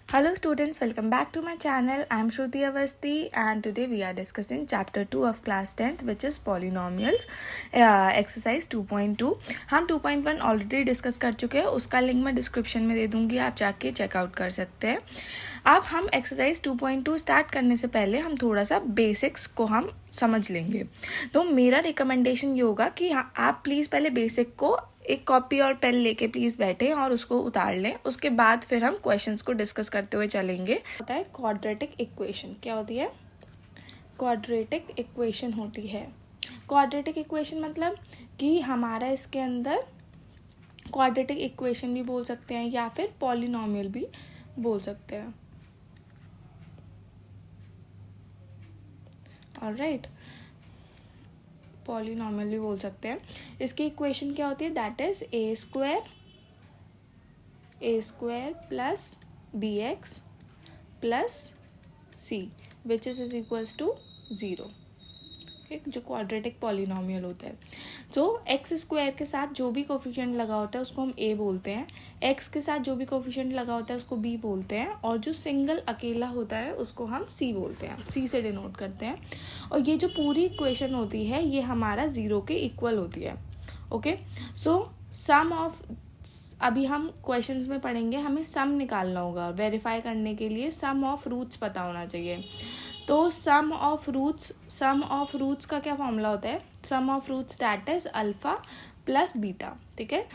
Hello students, welcome back to my channel. I am Shruti Avasti and today we are discussing chapter 2 of class 10th which is polynomials exercise 2.2. हम 2.1 already discuss कर चुके हैं, उसका link मैं description में दे दूंगी, आप जाके चेकआउट कर सकते हैं. अब हम एक्सरसाइज 2.2 स्टार्ट करने से पहले हम थोड़ा सा बेसिक्स को हम समझ लेंगे. तो मेरा रिकमेंडेशन ये होगा कि आप प्लीज़ पहले बेसिक को एक कॉपी और पेन लेके प्लीज़ बैठे और उसको उतार लें. उसके बाद फिर हम क्वेश्चंस को डिस्कस करते हुए चलेंगे. होता है क्वाड्रेटिक इक्वेशन. क्या होती है? क्वाड्रेटिक इक्वेशन होती है. क्वाड्रेटिक इक्वेशन मतलब कि हमारा इसके अंदर क्वाड्रेटिक इक्वेशन भी बोल सकते हैं या फिर पॉलिनोमियल भी बोल सकते हैं. ऑलराइट, पॉलिनोमियल भी बोल सकते हैं. इसकी इक्वेशन क्या होती है? That is A square plus B X plus C which is equals to 0. जो क्वाड्रेटिक पॉलिनोमियल होता है. तो एक्स स्क्वायर के साथ जो भी कोफिशिएंट लगा होता है उसको हम ए बोलते हैं. एक्स के साथ जो भी कोफिशिएंट लगा होता है उसको बी बोलते हैं. और जो सिंगल अकेला होता है उसको हम सी बोलते हैं, सी से डिनोट करते हैं. और ये जो पूरी इक्वेशन होती है ये हमारा 0 के इक्वल होती है. ओके, सो सम ऑफ, अभी हम क्वेश्चंस में पढ़ेंगे, हमें सम निकालना होगा. वेरीफाई करने के लिए सम ऑफ रूट्स पता होना चाहिए. तो सम ऑफ रूट्स का क्या फॉर्मूला होता है? Sum of roots that is alpha plus beta. ठीक है,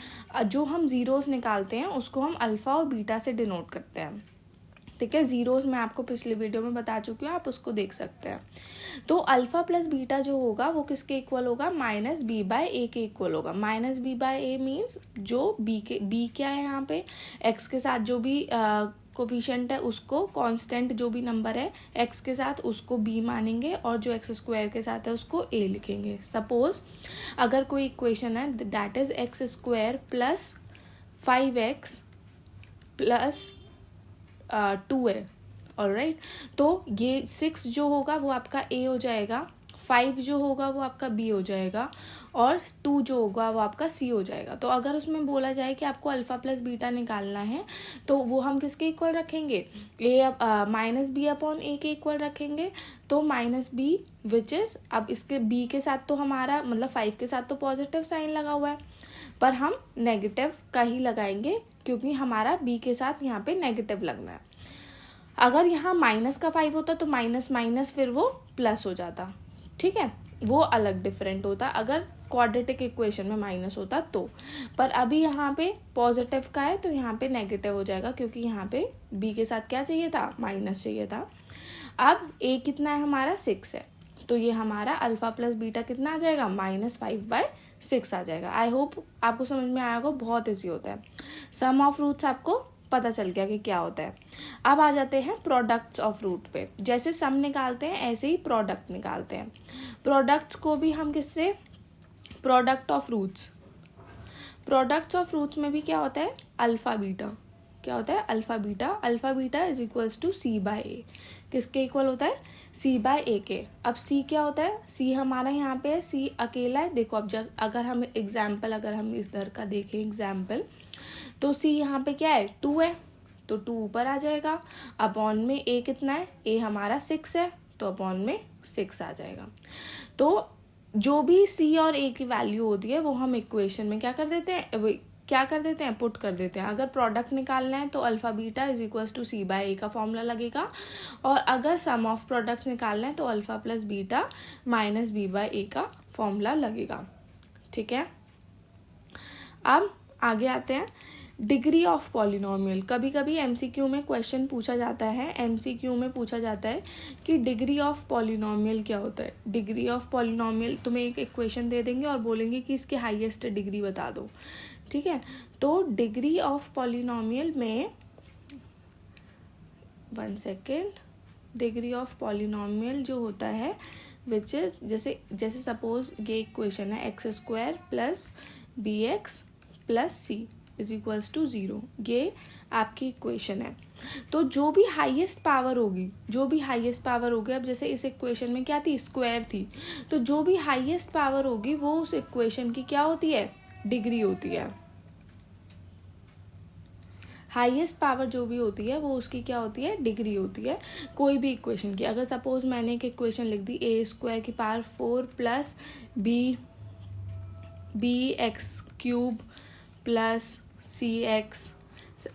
जो हम जीरोस निकालते हैं उसको हम अल्फा और बीटा से डिनोट करते हैं. ठीक है, जीरोस मैं आपको पिछले वीडियो में बता चुकी हूँ, आप उसको देख सकते हैं. तो अल्फा प्लस बीटा जो होगा वो किसके इक्वल होगा? माइनस बी बाय ए के इक्वल होगा. Minus b by A means जो बी क्या है यहाँ पे? एक्स के साथ जो भी कोफिशिएंट है उसको, कांस्टेंट जो भी नंबर है एक्स के साथ उसको बी मानेंगे और जो एक्स स्क्वायर के साथ है उसको ए लिखेंगे. सपोज अगर कोई इक्वेशन है that is x square plus 5x plus 2 है. ऑलराइट, तो ये 6 जो होगा वो आपका ए हो जाएगा, 5 जो होगा वो आपका बी हो जाएगा और 2 जो होगा वो आपका सी हो जाएगा. तो अगर उसमें बोला जाए कि आपको अल्फा प्लस बीटा निकालना है तो वो हम किसके इक्वल रखेंगे? माइनस बी अपॉन ए के इक्वल रखेंगे. तो माइनस बी विच इज, अब इसके बी के साथ तो हमारा मतलब 5 के साथ तो पॉजिटिव साइन लगा हुआ है, पर हम नेगेटिव का ही लगाएंगे क्योंकि हमारा बी के साथ यहाँ पे नेगेटिव लगना है. अगर यहाँ माइनस का 5 होता तो माइनस माइनस फिर वो प्लस हो जाता. ठीक है, वो अलग डिफरेंट होता अगर क्वाड्रेटिक इक्वेशन में माइनस होता तो. पर अभी यहाँ पे पॉजिटिव का है तो यहाँ पे नेगेटिव हो जाएगा क्योंकि यहाँ पे बी के साथ क्या चाहिए था? माइनस चाहिए था. अब ए कितना है हमारा? 6 है. तो ये हमारा अल्फा प्लस बीटा कितना आ जाएगा? -5/6 आ जाएगा. आई होप आपको समझ में आया होगा, बहुत ईजी होता है. सम ऑफ रूट्स आपको पता चल गया कि क्या होता है. अब आ जाते हैं प्रोडक्ट्स ऑफ रूट पे. जैसे सम निकालते हैं ऐसे ही प्रोडक्ट निकालते हैं. प्रोडक्ट्स को भी हम किससे? Product of roots. Products of roots में भी क्या होता है? Alpha beta. क्या होता है? Alpha beta. Alpha beta is equals to c by a. किसके इक्वल होता है? सी बाय ए के. अब सी क्या होता है? सी हमारा यहाँ पे है, सी अकेला है. देखो अब जब अगर हम इधर का देखें एग्जाम्पल, तो सी यहाँ पे क्या है? 2 है तो 2 ऊपर आ जाएगा. अपॉन में ए कितना है? ए हमारा 6 है तो अपॉन में 6 आ जाएगा. तो जो भी सी और ए की वैल्यू होती है वो हम इक्वेशन में क्या कर देते हैं? पुट कर देते हैं. अगर प्रोडक्ट निकालना है तो alpha beta is equals to c by a का फॉर्मूला लगेगा. और अगर सम ऑफ प्रोडक्ट्स निकालना है तो alpha plus beta minus b by a का फॉर्मूला लगेगा. ठीक है, अब आगे आते हैं. Degree of polynomial. कभी कभी एमसीक्यू में क्वेश्चन पूछा जाता है, एमसीक्यू में पूछा जाता है कि डिग्री ऑफ पॉलिनोमियल क्या होता है. डिग्री ऑफ पॉलिनोमियल तुम्हें एक इक्वेशन दे देंगे और बोलेंगे कि इसके हाईएस्ट डिग्री बता दो. ठीक है, तो डिग्री ऑफ पॉलिनोमियल में 1 सेकेंड. डिग्री ऑफ पॉलिनोमियल जो होता है विच इज, जैसे सपोज ये इक्वेशन है X square plus B X plus C is equals to 0. ये आपकी इक्वेशन है. तो जो भी हाईएस्ट पावर होगी, अब जैसे इस इक्वेशन में क्या थी? स्क्वायर थी. तो जो भी हाईएस्ट पावर होगी वो उस इक्वेशन की क्या होती है? डिग्री होती है. हाईएस्ट पावर जो भी होती है वो उसकी क्या होती है, डिग्री होती है कोई भी इक्वेशन की। अगर सपोज मैंने एक इक्वेशन लिख दी a² 4 plus B x cube plus c x,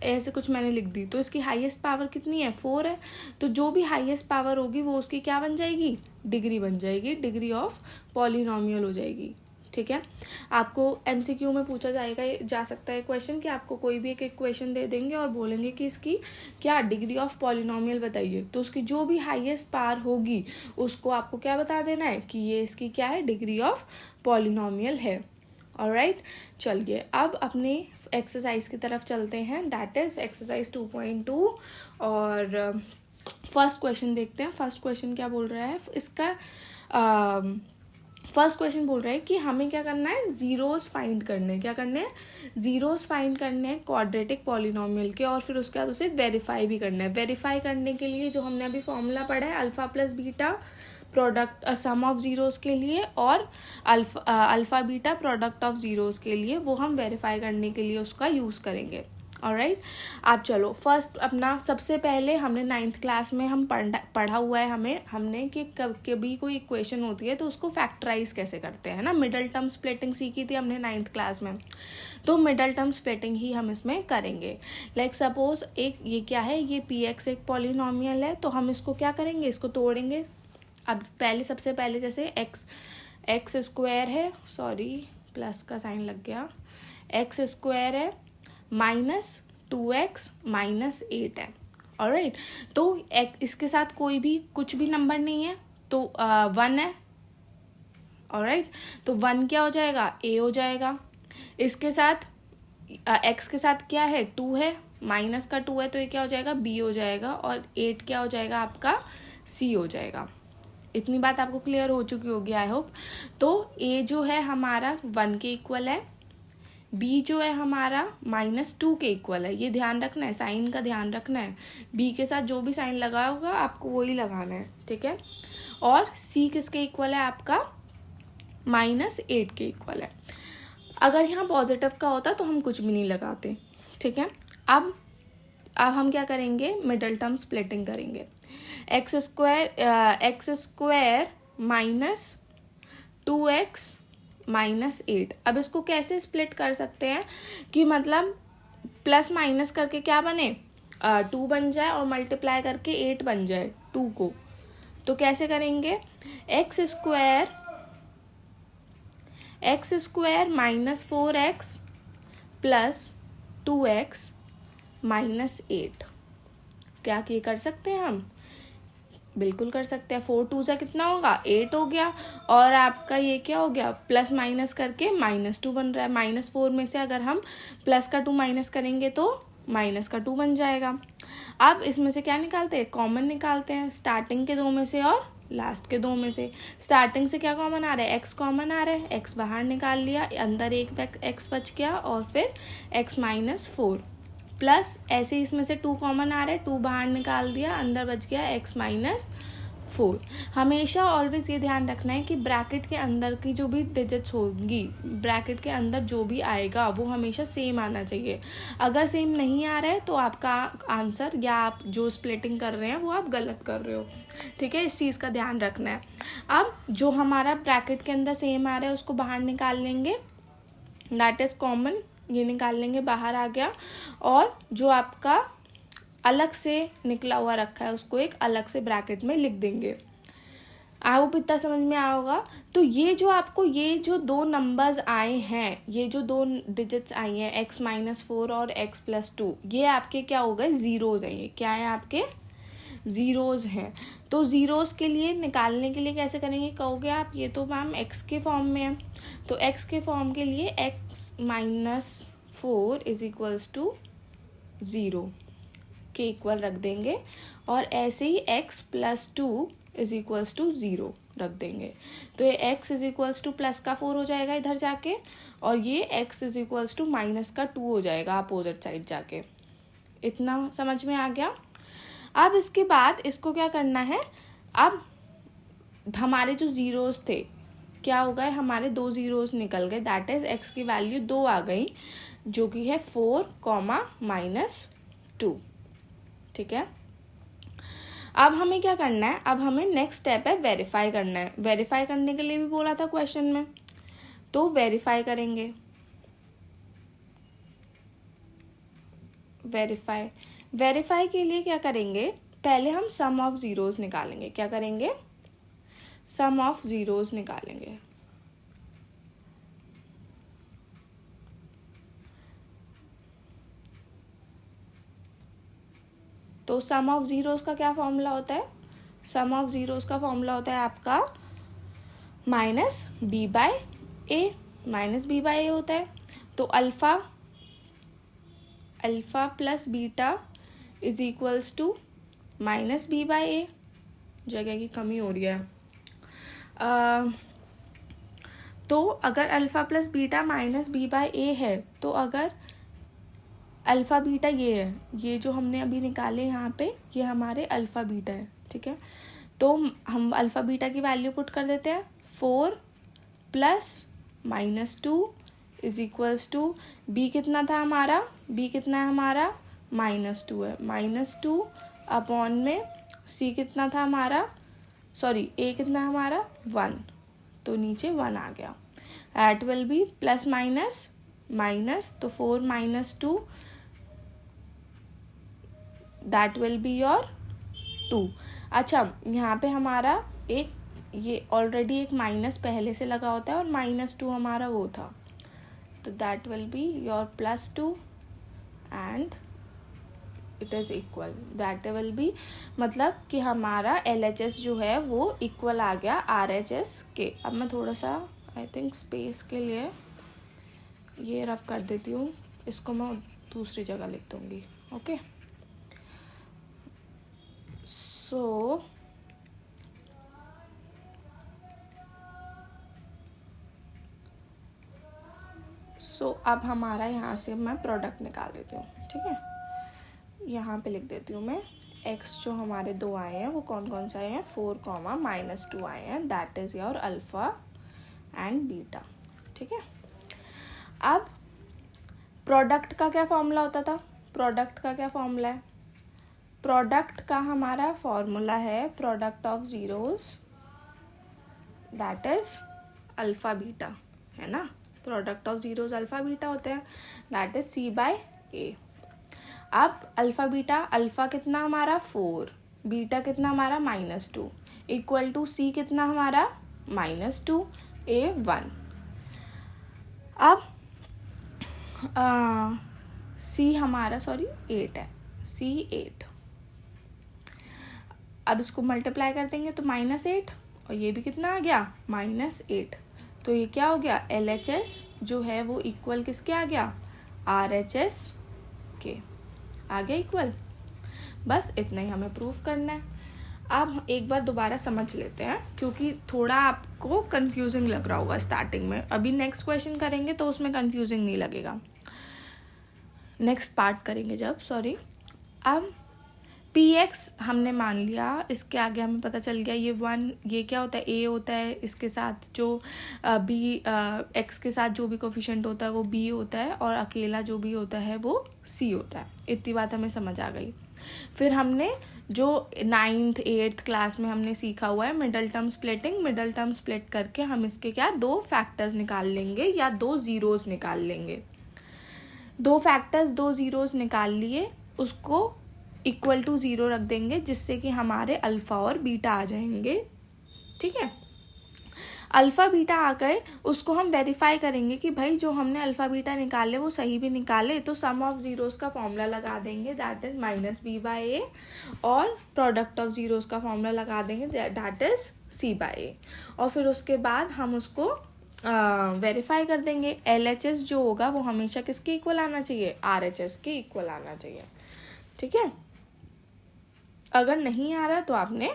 ऐसे कुछ मैंने लिख दी, तो इसकी हाईएस्ट पावर कितनी है, 4 है। तो जो भी हाईएस्ट पावर होगी वो उसकी क्या बन जाएगी, डिग्री बन जाएगी, डिग्री ऑफ पॉलिनोमियल हो जाएगी। ठीक है, आपको एमसीक्यू में पूछा जा सकता है क्वेश्चन कि आपको कोई भी एक इक्वेशन दे देंगे और बोलेंगे कि इसकी क्या डिग्री ऑफ पॉलिनोमियल बताइए, तो उसकी जो भी हाईएस्ट पावर होगी उसको आपको क्या बता देना है कि ये इसकी क्या है, डिग्री ऑफ पॉलिनोमियल है। ऑलराइट, चलिए अब अपने एक्सरसाइज की तरफ चलते हैं, दैट इज एक्सरसाइज 2.2 और फर्स्ट क्वेश्चन देखते हैं। फर्स्ट क्वेश्चन क्या बोल रहा है इसका, फर्स्ट क्वेश्चन बोल रहा है कि हमें क्या करना है, जीरोस फाइंड करने हैं। क्या करने हैं, जीरोस फाइंड करने हैं क्वाड्रेटिक पॉलिनोमियल के, और फिर उसके बाद उसे वेरीफाई भी करना है। वेरीफाई करने के लिए जो हमने अभी फॉर्मूला पढ़ा है alpha plus beta product sum of zeros के लिए, और alpha beta product of zeros के लिए, वो हम वेरीफाई करने के लिए उसका यूज़ करेंगे। ऑलराइट, आप चलो फर्स्ट अपना सबसे पहले हमने 9th क्लास में हम पढ़ा हुआ है हमने कि कभी कोई इक्वेशन होती है तो उसको फैक्टराइज कैसे करते हैं ना, मिडल टर्म स्प्लिटिंग सीखी थी हमने 9th क्लास में, तो मिडल टर्म स्प्लिटिंग ही हम इसमें करेंगे। लाइक सपोज एक ये क्या है, ये px एक पॉलिनोमियल है, तो हम इसको क्या करेंगे, इसको तोड़ेंगे। अब सबसे पहले जैसे एक्स स्क्वायर है, सॉरी प्लस का साइन लग गया, एक्स स्क्वायर है माइनस 2x माइनस 8 है। ऑलराइट, तो इसके साथ कोई भी कुछ भी नंबर नहीं है तो 1 है। ऑलराइट, तो 1 क्या हो जाएगा, a हो जाएगा। इसके साथ x के साथ क्या है, 2 है, माइनस का 2 है, तो ये क्या हो जाएगा, b हो जाएगा, और 8 क्या हो जाएगा आपका, c हो जाएगा। इतनी बात आपको क्लियर हो चुकी होगी आई होप। तो a जो है हमारा 1 के इक्वल है, b जो है हमारा -2 के इक्वल है। ये ध्यान रखना है, साइन का ध्यान रखना है, b के साथ जो भी साइन लगा होगा आपको वही लगाना है। ठीक है, और c किसके इक्वल है आपका, -8 के इक्वल है। अगर यहाँ पॉजिटिव का होता तो हम कुछ भी नहीं लगाते। ठीक है, अब हम क्या करेंगे, मिडल टर्म स्प्लिटिंग करेंगे। X square minus 2x minus 8। अब इसको कैसे स्प्लिट कर सकते हैं कि मतलब प्लस माइनस करके क्या बने, 2 बन जाए, और मल्टीप्लाई करके 8 बन जाए 2 को। तो कैसे करेंगे, x square minus 4x plus 2x minus 8, क्या ये कर सकते हैं हम, बिल्कुल कर सकते हैं। 4 2 कितना होगा, 8 हो गया, और आपका ये क्या हो गया, प्लस माइनस करके -2 बन रहा है। -4 में से अगर हम प्लस का 2 माइनस करेंगे तो माइनस का 2 बन जाएगा। अब इसमें से क्या निकालते हैं, कॉमन निकालते हैं, स्टार्टिंग के 2 में से और लास्ट के 2 में से। स्टार्टिंग से क्या कॉमन आ रहा है, x कॉमन आ रहा है, x बाहर निकाल लिया, अंदर एक x बच गया, और फिर x -4 प्लस ऐसे ही इसमें से 2 कॉमन आ रहा है, 2 बाहर निकाल दिया, अंदर बच गया x -4। हमेशा ऑलवेज ये ध्यान रखना है कि ब्रैकेट के अंदर की जो भी डिजिट्स होगी, ब्रैकेट के अंदर जो भी आएगा वो हमेशा सेम आना चाहिए। अगर सेम नहीं आ रहा है तो आपका आंसर या आप जो स्प्लिटिंग कर रहे हैं वो आप गलत कर रहे हो। ठीक है, इस चीज़ का ध्यान रखना है। अब जो हमारा ब्रैकेट के अंदर सेम आ रहा है उसको बाहर निकाल लेंगे, दैट इज कॉमन, ये निकाल लेंगे, बाहर आ गया। और जो आपका अलग से निकला हुआ रखा है उसको एक अलग से ब्रैकेट में लिख देंगे। आई होप इतना समझ में आया होगा। तो ये जो आपको ये जो 2 नंबर्स आए हैं, ये जो 2 डिजिट्स आई हैं x -4 और x +2, ये आपके क्या हो गए, जीरोज हैं। ये क्या है, आपके जीरोज हैं। तो जीरोज के लिए निकालने के लिए कैसे करेंगे कहोगे आप, ये तो मैम x के फॉर्म में है, तो x के फॉर्म के लिए x -4 = 0 के इक्वल रख देंगे, और ऐसे ही x +2 = 0 रख देंगे। तो ये x +4 हो जाएगा इधर जाके, और ये x -2 हो जाएगा अपोजिट साइड जाके। इतना समझ में आ गया। अब इसके बाद इसको क्या करना है, अब हमारे जो जीरोस थे क्या हो गए, हमारे 2 जीरोस निकल गए, दैट इज x की वैल्यू 2 आ गई, जो कि है 4, -2। 2। ठीक है, अब हमें क्या करना है, अब हमें नेक्स्ट स्टेप है वेरीफाई करना है। वेरीफाई करने के लिए भी बोला था क्वेश्चन में, तो वेरीफाई करेंगे। वेरीफाई के लिए क्या करेंगे, पहले हम सम ऑफ जीरोस निकालेंगे। क्या करेंगे, सम ऑफ जीरोस निकालेंगे। तो सम ऑफ जीरोस का क्या फॉर्मूला होता है, सम ऑफ जीरोस का फॉर्मूला होता है आपका minus b by a, minus b by a होता है। तो alpha plus beta is equals to minus b by a. जगह की कमी हो रही है। तो अगर alpha plus beta minus b by a है, तो अगर अल्फा बीटा ये है, ये जो हमने अभी निकाले यहाँ पे, ये हमारे अल्फा बीटा है। ठीक है, तो हम अल्फा बीटा की वैल्यू पुट कर देते हैं। 4 plus minus 2 is equals to B कितना था हमारा, बी कितना है हमारा -2 है, -2 अपॉन में सी कितना था हमारा, सॉरी ए कितना है हमारा 1, तो नीचे 1 आ गया। It will be plus minus minus, तो 4 minus 2 that will be your 2। अच्छा, यहाँ पे हमारा एक ये ऑलरेडी एक माइनस पहले से लगा होता है और -2 हमारा वो था, तो that will be your +2 and it is equal, that will B, मतलब कि हमारा LHS जो है वो इक्वल आ गया RHS के। अब मैं थोड़ा सा आई थिंक स्पेस के लिए ये रब कर देती हूँ, इसको मैं दूसरी जगह लिख दूँगी। ओके, सो अब हमारा यहाँ से मैं प्रोडक्ट निकाल देती हूँ। ठीक है, यहाँ पे लिख देती हूँ मैं x जो हमारे 2 आए हैं वो कौन कौन से आए हैं, 4, -2 आए हैं, that is your alpha and beta. ठीक है, अब प्रोडक्ट का क्या फॉर्मूला होता था, प्रोडक्ट का क्या फॉर्मूला है, प्रोडक्ट का हमारा फॉर्मूला है product of zeros that is alpha beta, है ना, product of zeros alpha beta होते हैं, that is C by A। अब अल्फ़ा बीटा, अल्फ़ा कितना हमारा 4, बीटा कितना हमारा -2, इक्वल टू C कितना हमारा -2, A 1। अब C हमारा 8 है, C 8। अब इसको मल्टीप्लाई कर देंगे तो -8 और ये भी कितना आ गया -8, तो ये क्या हो गया, LHS जो है वो इक्वल किसके आ गया, RHS के आ गया इक्वल। बस इतना ही हमें प्रूफ करना है। अब एक बार दोबारा समझ लेते हैं, क्योंकि थोड़ा आपको कंफ्यूजिंग लग रहा होगा स्टार्टिंग में। अभी नेक्स्ट क्वेश्चन करेंगे तो उसमें कंफ्यूजिंग नहीं लगेगा, नेक्स्ट पार्ट करेंगे जब, सॉरी। अब px हमने मान लिया, इसके आगे हमें पता चल गया ये 1, ये क्या होता है, a होता है, इसके साथ जो b x के साथ जो भी कोफिशिएंट होता है वो b होता है, और अकेला जो भी होता है वो c होता है। इतनी बात हमें समझ आ गई। फिर हमने जो 9th 8th क्लास में हमने सीखा हुआ है middle term splitting, middle term split करके हम इसके क्या 2 फैक्टर्स निकाल लेंगे या 2 जीरोस निकाल लेंगे। 2 फैक्टर्स 2 जीरोस निकाल लिए, उसको इक्वल टू 0 रख देंगे, जिससे कि हमारे अल्फ़ा और बीटा आ जाएंगे। ठीक है, अल्फ़ा बीटा आ गए, उसको हम वेरीफाई करेंगे कि भाई जो हमने अल्फ़ा बीटा निकाले वो सही भी निकाले, तो सम ऑफ जीरोस का फॉर्मूला लगा देंगे, that is -b by a, और प्रोडक्ट ऑफ जीरोस का फॉर्मूला लगा देंगे, that is c by a, और फिर उसके बाद हम उसको वेरीफाई कर देंगे। LHS जो होगा वो हमेशा किसके इक्वल आना चाहिए, RHS के इक्वल आना चाहिए। ठीक है, अगर नहीं आ रहा तो आपने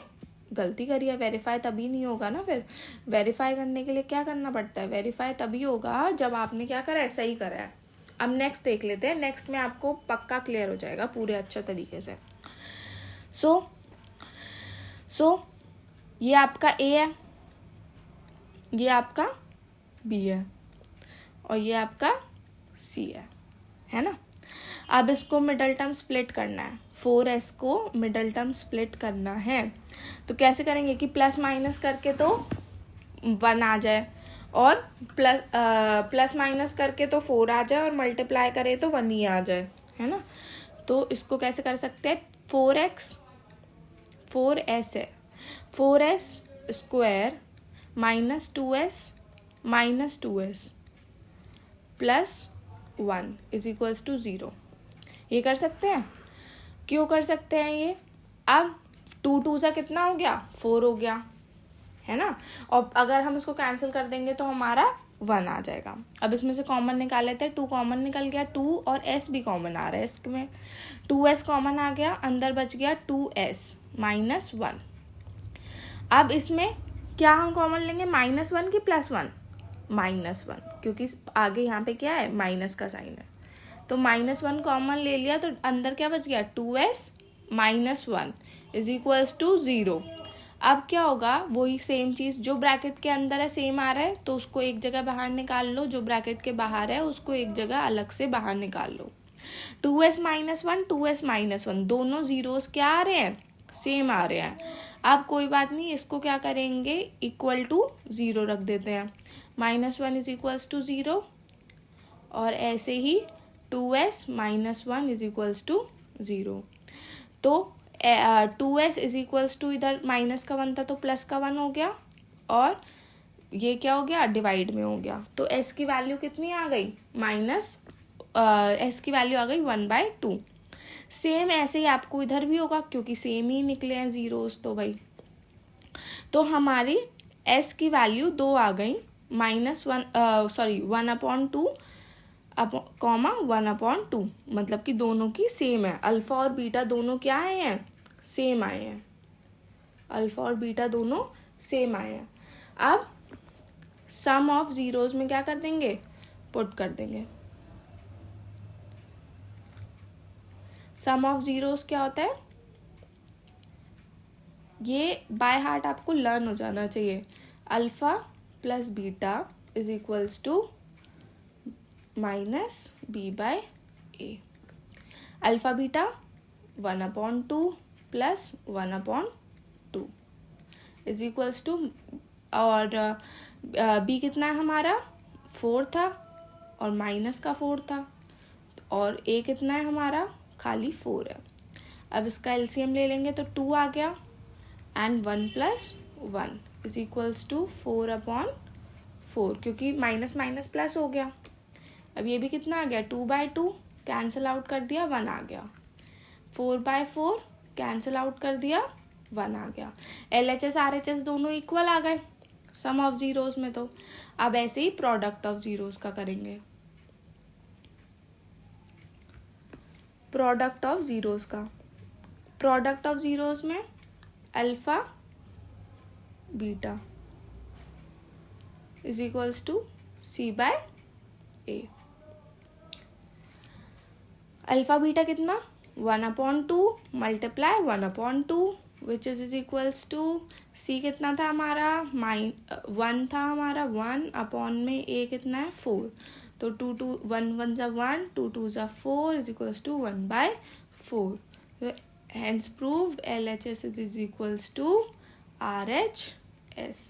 गलती करी है, वेरीफाई तभी नहीं होगा ना। फिर वेरीफाई करने के लिए क्या करना पड़ता है, वेरीफाई तभी होगा जब आपने क्या करा है, सही करा है। अब नेक्स्ट देख लेते हैं, नेक्स्ट में आपको पक्का क्लियर हो जाएगा पूरे अच्छे तरीके से। सो ये आपका A है, ये आपका B है, और ये आपका C है ना। अब इसको मिडल टर्म स्प्लिट करना है, 4s को मिडल टर्म स्प्लिट करना है। तो कैसे करेंगे कि प्लस माइनस करके तो 1 आ जाए, और प्लस माइनस करके तो 4 आ जाए, और मल्टीप्लाई करें तो 1 ही आ जाए, है ना। तो इसको कैसे कर सकते हैं, 4s है, 4s square minus 2s plus 1 is equals to 0। ये कर सकते हैं। क्यों कर सकते हैं ये, अब 2 2 सा कितना हो गया, 4 हो गया, है ना। और अगर हम इसको कैंसिल कर देंगे तो हमारा 1 आ जाएगा। अब इसमें से कॉमन निकाल लेते हैं, 2 कॉमन निकल गया, 2 और s भी कॉमन आ रहा है इसमें, 2s कॉमन आ गया, अंदर बच गया 2s माइनस 1। अब इसमें क्या हम कॉमन लेंगे, -1 की +1, -1, क्योंकि आगे यहाँ पे क्या है, माइनस का साइन है। तो -1 कॉमन ले लिया, तो अंदर क्या बच गया, 2s minus 1 is equals to 0। अब क्या होगा, वही सेम चीज़, जो ब्रैकेट के अंदर है सेम आ रहा है तो उसको एक जगह बाहर निकाल लो, जो ब्रैकेट के बाहर है उसको एक जगह अलग से बाहर निकाल लो। 2s माइनस 1, 2s माइनस 1, दोनों जीरोस क्या आ रहे हैं, सेम आ रहे हैं। अब कोई बात नहीं, इसको क्या करेंगे, इक्वल टू 0 रख देते हैं, -1 इज इक्वल्स टू 0, और ऐसे ही 2s minus 1 is equals to 0। तो 2s इज इक्वल्स टू, इधर माइनस का 1 था तो प्लस का 1 हो गया, और ये क्या हो गया, डिवाइड में हो गया। तो s की वैल्यू कितनी आ गई, s की वैल्यू आ गई 1/2। सेम ऐसे ही आपको इधर भी होगा, क्योंकि सेम ही निकले हैं जीरोस, तो भाई तो हमारी s की वैल्यू 2 आ गई, -1/2 कॉमा 1/2, मतलब कि दोनों की सेम है। अल्फा और बीटा दोनों क्या आए हैं, सेम आए हैं, अल्फा और बीटा दोनों सेम आए हैं। अब सम ऑफ जीरोस में क्या कर देंगे, पुट कर देंगे। सम ऑफ जीरोस क्या होता है, ये बाय हार्ट आपको लर्न हो जाना चाहिए। Alpha plus beta is equals to -b/a। Alpha beta 1/2 plus 1/2 is equals to, और b कितना है हमारा, 4 था, और माइनस का 4 था, और a कितना है हमारा, खाली 4 है। अब इसका एलसीएम ले लेंगे तो 2 आ गया, एंड 1 + 1 इज इक्वल्स टू 4/4, क्योंकि माइनस माइनस प्लस हो गया। अब ये भी कितना आ गया, 2/2 कैंसिल आउट कर दिया, 1 आ गया, 4/4 कैंसिल आउट कर दिया, 1 आ गया। LHS RHS दोनों इक्वल आ गए सम ऑफ जीरोस में। तो अब ऐसे ही प्रोडक्ट ऑफ जीरोस का करेंगे, प्रोडक्ट ऑफ जीरोस का, प्रोडक्ट ऑफ जीरोस में alpha beta is equals to c/a। Alpha beta कितना, 1/2 multiply 1/2 which is equals to, c कितना था हमारा, 1 था हमारा, 1 में a कितना है, 4, तो 1 1 ज़ा 1, 2 2 ज़ा 4 is equals to 1/4। Hence proved LHS is equals to RHS।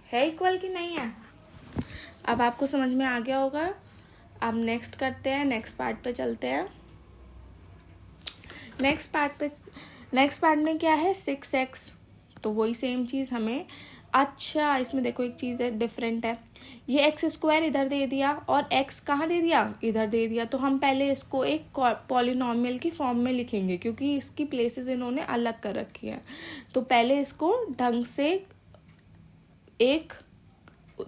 है इक्वल कि नहीं है, अब आपको समझ में आ गया होगा। अब नेक्स्ट करते हैं, नेक्स्ट पार्ट पे चलते हैं। नेक्स्ट पार्ट में क्या है, 6x, तो वही सेम चीज़ हमें, अच्छा इसमें देखो एक चीज़ है डिफरेंट है, ये x² इधर दे दिया और x कहाँ दे दिया, इधर दे दिया। तो हम पहले इसको एक पॉलिनॉमियल की फॉर्म में लिखेंगे, क्योंकि इसकी प्लेसेस इन्होंने अलग कर रखी है। तो पहले इसको ढंग से एक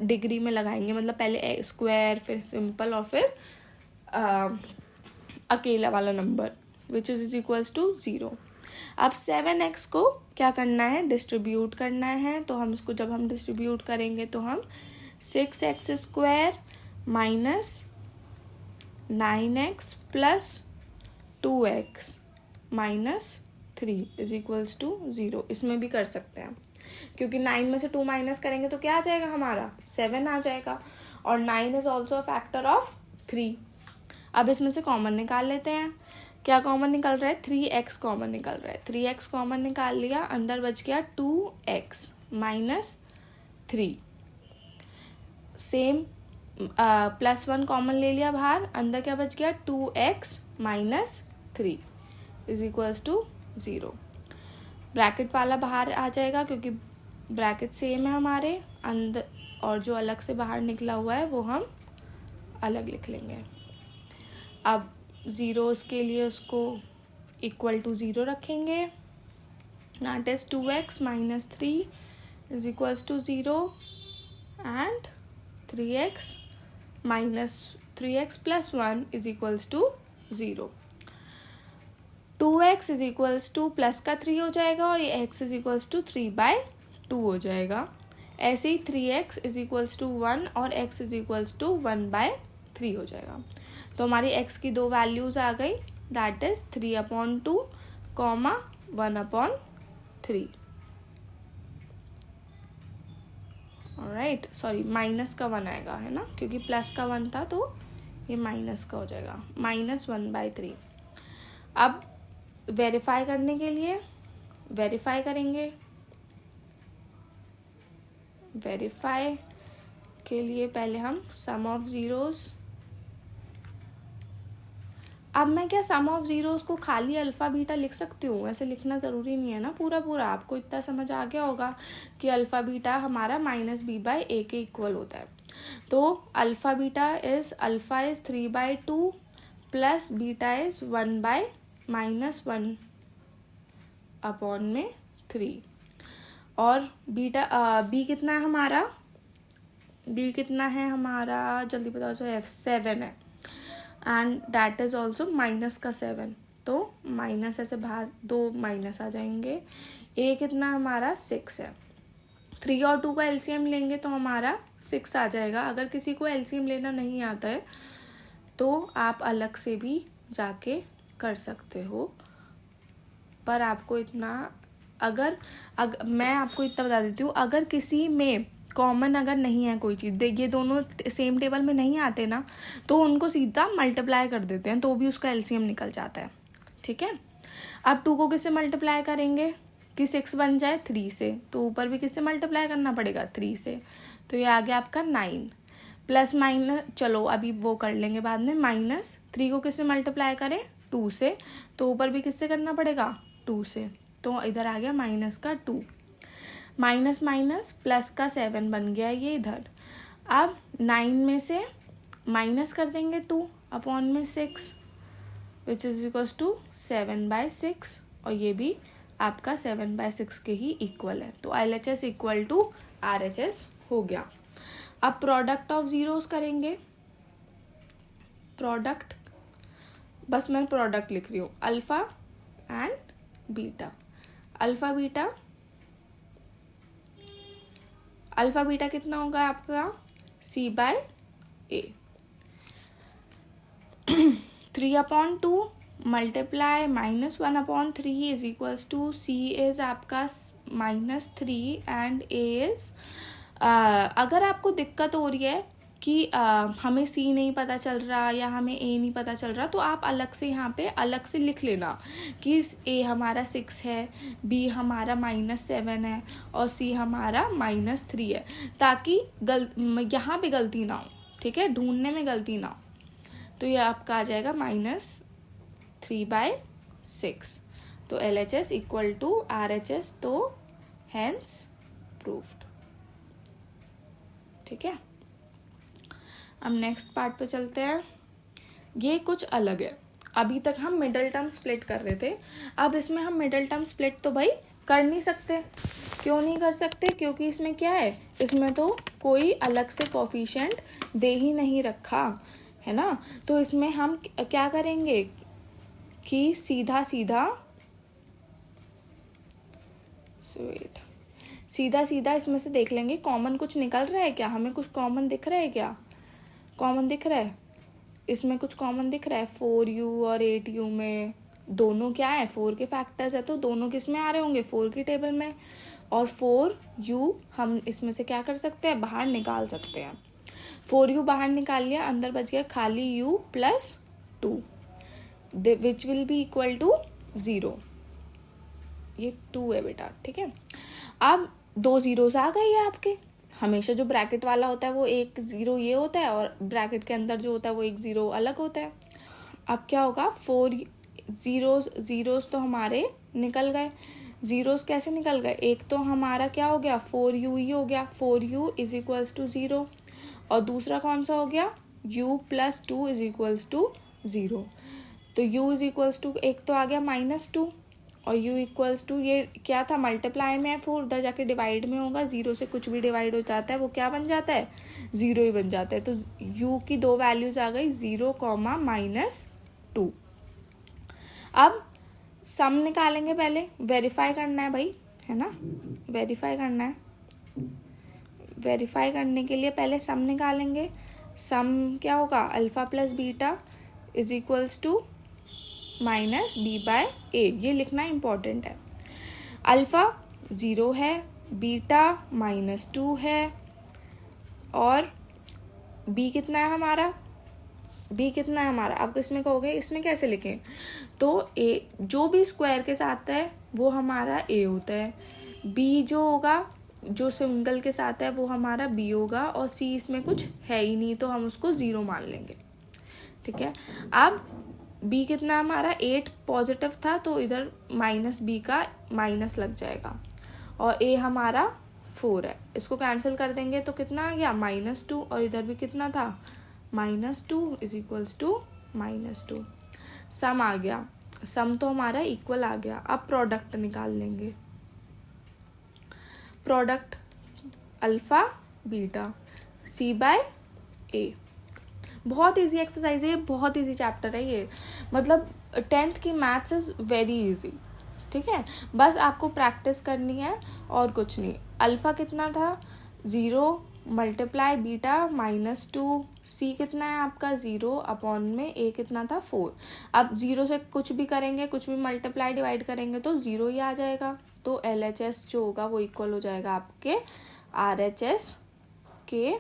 डिग्री में लगाएंगे, मतलब पहले स्क्वायर, फिर सिंपल, और फिर अकेला वाला number which is equals to 0। अब 7x को क्या करना है, डिस्ट्रीब्यूट करना है। तो हम इसको जब हम डिस्ट्रीब्यूट करेंगे तो हम 6x² minus 9x plus 2x minus 3 is equals to 0, इसमें भी कर सकते हैं, क्योंकि 9 में से 2 माइनस करेंगे तो क्या आ जाएगा हमारा, 7 आ जाएगा, और 9 is also a factor of 3। अब इसमें से कॉमन निकाल लेते हैं। क्या कॉमन निकल रहा है? 3x कॉमन निकल रहा है। 3x कॉमन निकाल लिया, अंदर बच गया 2x माइनस 3। सेम +1 कॉमन ले लिया बाहर, अंदर क्या बच गया? 2x minus 3 is equals to 0। Bracket वाला बाहर आ जाएगा क्योंकि ब्रैकेट सेम है हमारे अंदर, और जो अलग से बाहर निकला हुआ है वो हम अलग लिख लेंगे। अब ज़ीरोस के लिए उसको इक्वल टू 0 रखेंगे। That is 2x minus 3 is equals to 0 and 3x minus 3x plus 1 is equals to 0। 2x is equals to plus का 3 हो जाएगा और ये x इज इक्वल्स टू 3/2 हो जाएगा। ऐसे ही 3x इज इक्वल्स टू 1 और x इज इक्वल्स टू 1/3 हो जाएगा। तो हमारी x की दो वैल्यूज आ गई, that is 3/2 comma 1/3। Alright, sorry minus का 1 आएगा, है ना, क्योंकि प्लस का 1 था तो ये माइनस का हो जाएगा, -1/3। अब वेरीफाई करने के लिए वेरीफाई करेंगे। वेरीफाई के लिए पहले हम सम ऑफ ज़ीरोस, अब मैं क्या सम ऑफ ज़ीरोस को खाली अल्फ़ा बीटा लिख सकती हूँ? ऐसे लिखना ज़रूरी नहीं है ना पूरा। आपको इतना समझ आ गया होगा कि अल्फ़ा बीटा हमारा -b/a के इक्वल होता है। तो alpha beta is 3/2 plus beta is 1/-1/3 और बीटा बी कितना है हमारा? बी कितना है हमारा? जल्दी बताओ। जो F7 है and that is also minus का 7, तो माइनस ऐसे बाहर 2 माइनस आ जाएंगे। ए कितना हमारा? 6 है। 3 और 2 का एलसीएम लेंगे तो हमारा 6 आ जाएगा। अगर किसी को एलसीएम लेना नहीं आता है तो आप अलग से भी जाके कर सकते हो, पर आपको इतना अगर मैं आपको इतना बता देती हूँ, अगर किसी में कॉमन अगर नहीं है कोई चीज़, ये दोनों सेम टेबल में नहीं आते ना, तो उनको सीधा मल्टीप्लाई कर देते हैं तो भी उसका एलसीएम निकल जाता है। ठीक है, अब 2 को किससे मल्टीप्लाई करेंगे कि 6 बन जाए? 3 से, तो ऊपर भी किससे मल्टीप्लाई करना पड़ेगा? 3 से, तो ये आ गया आपका 9 प्लस माइनस, चलो अभी वो कर लेंगे बाद में। -3 को किससे मल्टीप्लाई करें? 2 से, तो ऊपर भी किससे करना पड़ेगा? 2 से, तो इधर आ गया -2। माइनस माइनस प्लस का 7 बन गया ये इधर। अब 9 में से माइनस कर देंगे 2/6 विच इज इक्वल्स टू 7/6, और ये भी आपका 7/6 के ही इक्वल है। तो LHS इक्वल टू RHS हो गया। अब प्रोडक्ट ऑफ ज़ीरोस करेंगे। प्रोडक्ट, बस मैं प्रोडक्ट लिख रही हूँ, alpha and beta. Alpha beta कितना होगा आपका? C/A। 3/2 multiply -1/3 is equals to C is आपका -3 एंड A इज, अगर आपको दिक्कत हो रही है कि हमें C नहीं पता चल रहा या हमें A नहीं पता चल रहा, तो आप अलग से यहाँ पे अलग से लिख लेना कि A हमारा 6 है, B हमारा -7 है और C हमारा -3 है, ताकि यहाँ पे गलती ना हो। ठीक है, ढूंढने में गलती ना हो। तो ये आपका आ जाएगा -3/6। तो LHS इक्वल टू RHS, तो हैंस प्रूफ्ड। ठीक है, अब नेक्स्ट पार्ट पे चलते हैं। ये कुछ अलग है। अभी तक हम मिडल टर्म स्प्लिट कर रहे थे, अब इसमें हम मिडल टर्म स्प्लिट तो भाई कर नहीं सकते। क्यों नहीं कर सकते? क्योंकि इसमें क्या है, इसमें तो कोई अलग से कोफिशिएंट दे ही नहीं रखा है ना। तो इसमें हम क्या करेंगे कि सीधा इसमें से देख लेंगे कॉमन कुछ निकल रहा है क्या, हमें कुछ कॉमन दिख रहा है क्या? कॉमन दिख रहा है, इसमें कुछ कॉमन दिख रहा है। 4u और 8u में दोनों क्या है? 4 के फैक्टर्स है, तो दोनों किस में आ रहे होंगे? 4 की टेबल में। और 4u हम इसमें से क्या कर सकते हैं? बाहर निकाल सकते हैं। 4u बाहर निकाल लिया, अंदर बच गया खाली u plus 2 which will be equal to 0। ये 2 है बेटा, ठीक है। अब 2 ज़ीरोज़ आ गए आपके। हमेशा जो ब्रैकेट वाला होता है वो 1 0 ये होता है और ब्रैकेट के अंदर जो होता है वो 1 0 अलग होता है। अब क्या होगा, 4 ज़ीरोज़ तो हमारे निकल गए। ज़ीरोज़ कैसे निकल गए, एक तो हमारा क्या हो गया 4u ही हो गया, 4u इज इक्वल्स टू 0, और दूसरा कौन सा हो गया u plus 2 is equals to 0। तो u इज इक्वल्स टू एक तो आ गया -2 और u इक्वल्स टू ये क्या था मल्टीप्लाई में है 4, उधर जाके डिवाइड में होगा, 0 से कुछ भी डिवाइड हो जाता है वो क्या बन जाता है 0 ही बन जाता है। तो u की 2 वैल्यूज आ गई 0, -2। अब सम निकालेंगे, पहले वेरीफाई करना है भाई, है ना, वेरीफाई करना है। वेरीफाई करने के लिए पहले सम निकालेंगे। सम क्या होगा, alpha plus beta is equals to -b/a, ये लिखना इम्पॉर्टेंट है। अल्फा 0 है, बीटा -2 है, और b कितना है हमारा, b कितना है हमारा, आप इसमें कहोगे इसमें कैसे लिखें, तो a जो भी स्क्वायर के साथ है वो हमारा a होता है, b जो होगा जो सिंगल के साथ है वो हमारा b होगा, और c इसमें कुछ है ही नहीं तो हम उसको 0 मान लेंगे, ठीक है। अब b कितना हमारा 8 पॉजिटिव था तो इधर -b का माइनस लग जाएगा, और a हमारा 4 है, इसको कैंसिल कर देंगे तो कितना आ गया -2, और इधर भी कितना था -2 इज इक्वल्स टू -2। सम आ गया, सम तो हमारा इक्वल आ गया। अब प्रोडक्ट निकाल लेंगे, प्रोडक्ट अल्फा बीटा c/a। बहुत इजी एक्सरसाइज है, बहुत इजी चैप्टर है ये, मतलब 10th की मैथ्स इज वेरी इजी, ठीक है। बस आपको प्रैक्टिस करनी है और कुछ नहीं। अल्फा कितना था 0 मल्टीप्लाई बीटा -2, c कितना है आपका 0 अपॉन में a कितना था 4। अब 0 से कुछ भी करेंगे, कुछ भी मल्टीप्लाई डिवाइड करेंगे तो 0 ही आ जाएगा, तो LHS जो होगा वो इक्वल हो जाएगा आपके RHS के,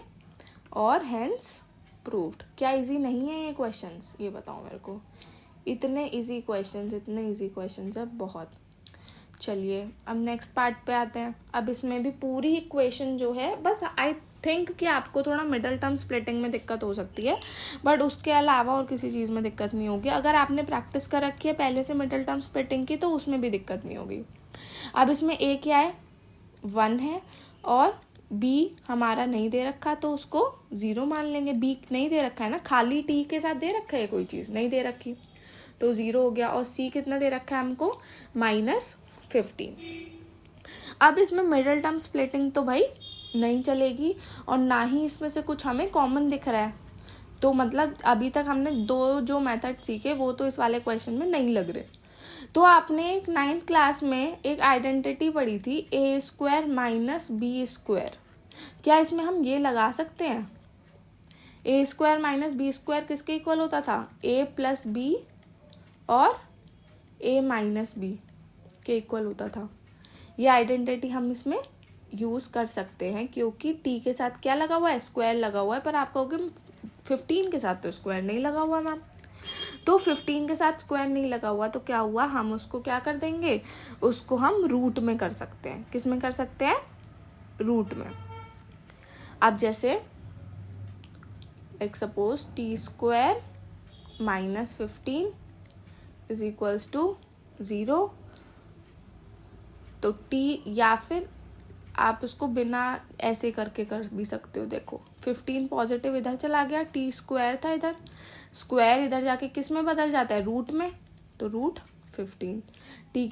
और हेंस प्रूव्ड। क्या इजी नहीं है ये क्वेश्चंस, ये बताओ मेरे को। इतने इजी क्वेश्चंस है बहुत। चलिए अब नेक्स्ट पार्ट पे आते हैं। अब इसमें भी पूरी इक्वेशन जो है, बस आई थिंक कि आपको थोड़ा मिडल टर्म स्प्लिटिंग में दिक्कत हो सकती है, बट उसके अलावा और किसी चीज़ में दिक्कत नहीं होगी। अगर आपने प्रैक्टिस कर रखी है पहले से मिडल टर्म स्प्लिटिंग की तो उसमें भी दिक्कत नहीं होगी। अब इसमें a क्या है 1 है, और b हमारा नहीं दे रखा तो उसको 0 मान लेंगे। b नहीं दे रखा है ना, खाली t के साथ दे रखा है कोई चीज़ नहीं दे रखी तो 0 हो गया, और c कितना दे रखा है हमको -15। अब इसमें मिडल टर्म स्प्लिटिंग तो भाई नहीं चलेगी, और ना ही इसमें से कुछ हमें कॉमन दिख रहा है, तो मतलब अभी तक हमने 2 जो मेथड सीखे वो तो इस वाले क्वेश्चन में नहीं लग रहे। तो आपने एक 9th क्लास में एक आइडेंटिटी पढ़ी थी a² - b²। क्या इसमें हम ये लगा सकते हैं, a² - b² किसके इक्वल होता था, a + b और a - b के इक्वल होता था। ये आइडेंटिटी हम इसमें यूज़ कर सकते हैं, क्योंकि t के साथ क्या लगा हुआ है, स्क्वायर लगा हुआ है, पर आप कहोगे 15 के साथ तो स्क्वायर नहीं लगा हुआ मैम। तो 15 के साथ स्क्वायर नहीं लगा हुआ तो क्या हुआ, हम उसको क्या कर देंगे, उसको हम रूट में कर सकते हैं। किस में कर सकते हैं, रूट में। अब जैसे like suppose t² - 15 is equals to 0, तो t, या फिर आप उसको बिना ऐसे करके कर भी सकते हो। देखो 15 पॉजिटिव इधर चला गया, t² था इधर, स्क्वायर इधर जाके किस में बदल जाता है, रूट में, तो √15। t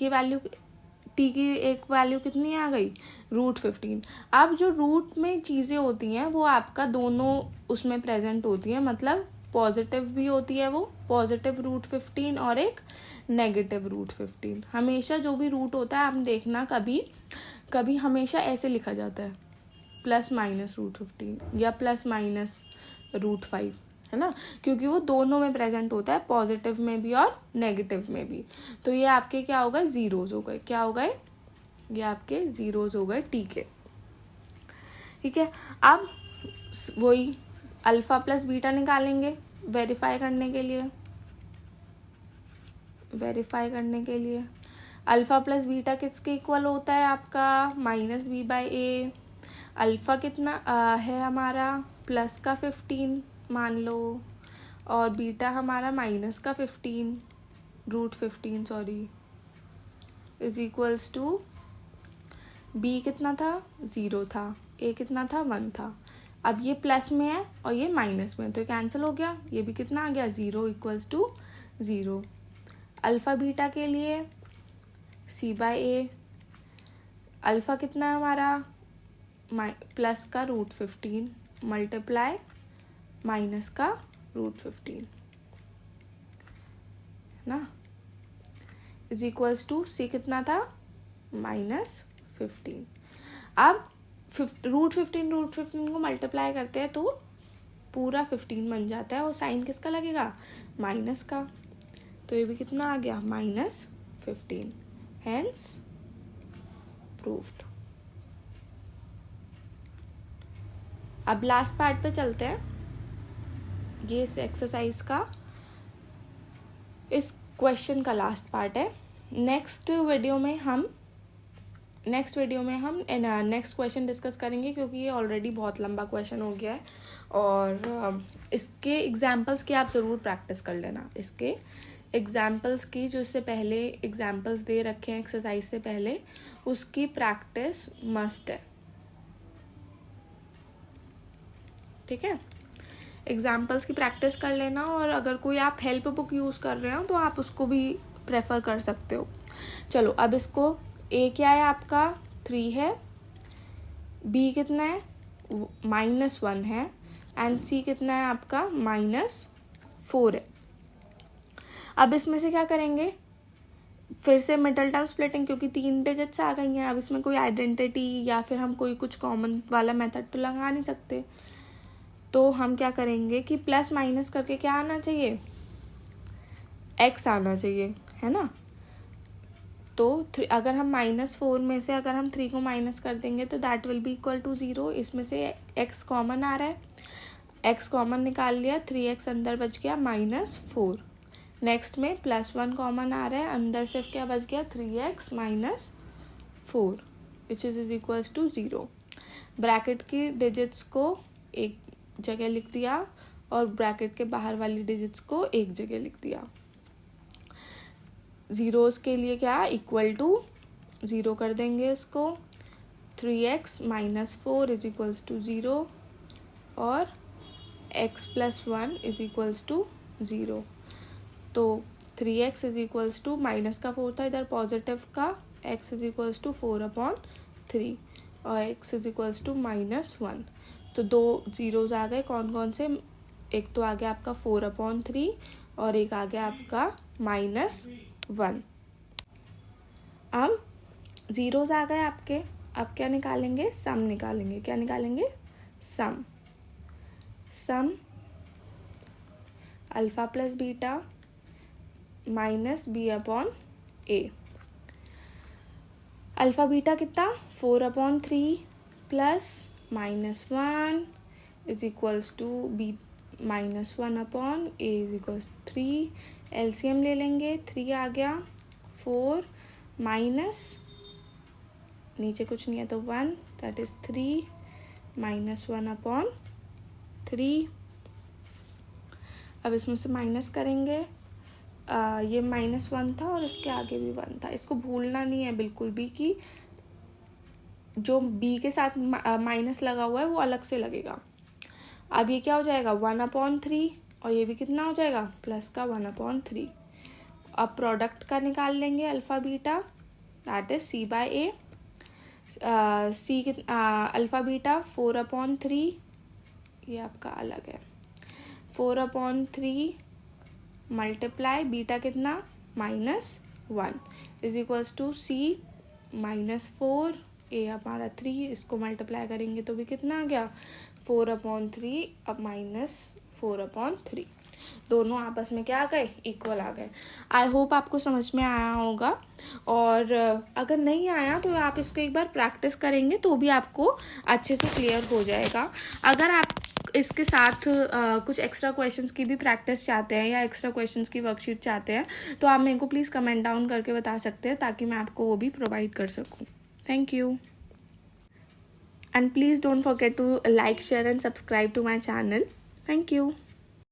की एक वैल्यू कितनी आ गई, √15। अब जो रूट में चीज़ें होती हैं वो आपका दोनों उसमें प्रेजेंट होती हैं, मतलब पॉजिटिव भी होती है वो पॉजिटिव √15 और एक नेगेटिव √15। हमेशा जो भी रूट होता है आप देखना, कभी हमेशा ऐसे लिखा जाता है +- √15 या +- √5, है ना, क्योंकि वो दोनों में प्रेजेंट होता है, पॉजिटिव में भी और नेगेटिव में भी। तो ये आपके क्या हो गए, ज़ीरोज़ हो गए। क्या हो गए, ये आपके ज़ीरोज़ हो गए t के, ठीक है। अब वही अल्फा प्लस बीटा निकालेंगे वेरीफाई करने के लिए। वेरीफाई करने के लिए। अल्फ़ा प्लस बीटा किसके इक्वल होता है आपका, -b/a। अल्फ़ा कितना है हमारा, प्लस का 15 मान लो, और बीटा हमारा माइनस का 15 √15 sorry, is equals to b कितना था, 0 था, a कितना था, 1 था। अब ये प्लस में है और ये माइनस में, तो ये कैंसिल हो गया, ये भी कितना आ गया, 0 इक्वल्स टू 0। अल्फ़ा बीटा के लिए c/a, अल्फ़ा कितना है हमारा, प्लस का √15 मल्टीप्लाई माइनस का √15 ना, इज इक्वल्स टू c कितना था, -15। अब √15 को मल्टीप्लाई करते हैं तो पूरा 15 बन जाता है, और साइन किसका लगेगा, माइनस का, तो ये भी कितना आ गया, -15, हेंस प्रूव्ड। अब लास्ट पार्ट पे चलते हैं, ये इस एक्सरसाइज का, इस क्वेश्चन का लास्ट पार्ट है। नेक्स्ट वीडियो में हम नेक्स्ट क्वेश्चन डिस्कस करेंगे, क्योंकि ये ऑलरेडी बहुत लंबा क्वेश्चन हो गया है, और इसके एग्जाम्पल्स की आप ज़रूर प्रैक्टिस कर लेना। इसके एग्जाम्पल्स की, जो इससे पहले एग्जाम्पल्स दे रखे हैं एक्सरसाइज से पहले, उसकी प्रैक्टिस मस्ट है, ठीक है। एग्जाम्पल्स की प्रैक्टिस कर लेना, और अगर कोई आप हेल्प बुक यूज़ कर रहे हो तो आप उसको भी प्रेफर कर सकते हो। चलो, अब इसको a क्या है आपका, 3 है, b कितना है, -1 है, एंड c कितना है आपका, -4 है। अब इसमें से क्या करेंगे, फिर से मिडल टर्म स्प्लिटिंग, क्योंकि 3 डिजिट्स आ गई हैं। अब इसमें कोई आइडेंटिटी या फिर हम कोई कुछ कॉमन वाला मेथड तो लगा नहीं सकते, तो हम क्या करेंगे कि प्लस माइनस करके क्या आना चाहिए, x आना चाहिए, है ना। तो अगर हम -4 में से अगर हम 3 को माइनस कर देंगे तो that will be equal to 0। इसमें से x कॉमन आ रहा है, x कॉमन निकाल लिया, 3x अंदर बच गया, -4। नेक्स्ट में +1 कॉमन आ रहा है, अंदर सिर्फ क्या बच गया, 3x -4 which is equals to 0। Bracket की डिजिट्स को एक जगह लिख दिया, और ब्रैकेट के बाहर वाली डिजिट्स को एक जगह लिख दिया। ज़ीरोज़ के लिए क्या, इक्वल टू 0 कर देंगे इसको, 3x -4 इज इक्वल्स टू 0, और x + 1 इज इक्वल्स टू 0। तो 3x is equals to, minus का 4 था इधर, पॉजिटिव का x इज इक्वल्स टू 4/3, और x इज इक्वल्स टू -1। तो 2 ज़ीरोज़ आ गए, कौन कौन से, एक तो आ गया आपका 4/3, और एक आ गया आपका -1। अब ज़ीरोज़ आ गए आपके, अब क्या निकालेंगे, सम निकालेंगे। क्या निकालेंगे, sum alpha plus beta -b/a। Alpha beta कितना, 4/3 plus -1 is equals to b -1/a is equals 3। LCM ले लेंगे, 3 आ गया, 4 माइनस, नीचे कुछ नहीं है तो 1, दैट इज 3 -1/3। अब इसमें से माइनस करेंगे, ये -1 था और इसके आगे भी 1 था। इसको भूलना नहीं है बिल्कुल भी कि जो b के साथ माइनस लगा हुआ है वो अलग से लगेगा। अब ये क्या हो जाएगा, 1/3, और ये भी कितना हो जाएगा, प्लस का 1/3। अब प्रोडक्ट का निकाल लेंगे alpha beta, that is c/a। Alpha beta 4/3, ये आपका अलग है, 4/3 मल्टीप्लाई बीटा कितना, -1 is equals to c -4, a हमारा 3, इसको मल्टीप्लाई करेंगे तो भी कितना आ गया, 4/3 अब -4/3, दोनों आपस में क्या आ गए, इक्वल आ गए। आई होप आपको समझ में आया होगा, और अगर नहीं आया तो आप इसको एक बार प्रैक्टिस करेंगे तो भी आपको अच्छे से क्लियर हो जाएगा। अगर इसके साथ कुछ एक्स्ट्रा क्वेश्चंस की भी प्रैक्टिस चाहते हैं या एक्स्ट्रा क्वेश्चंस की वर्कशीट चाहते हैं तो आप मेरे को प्लीज़ कमेंट डाउन करके बता सकते हैं ताकि मैं आपको वो भी प्रोवाइड कर सकूँ. Thank you. And please don't forget to like, share and subscribe to my channel. Thank you.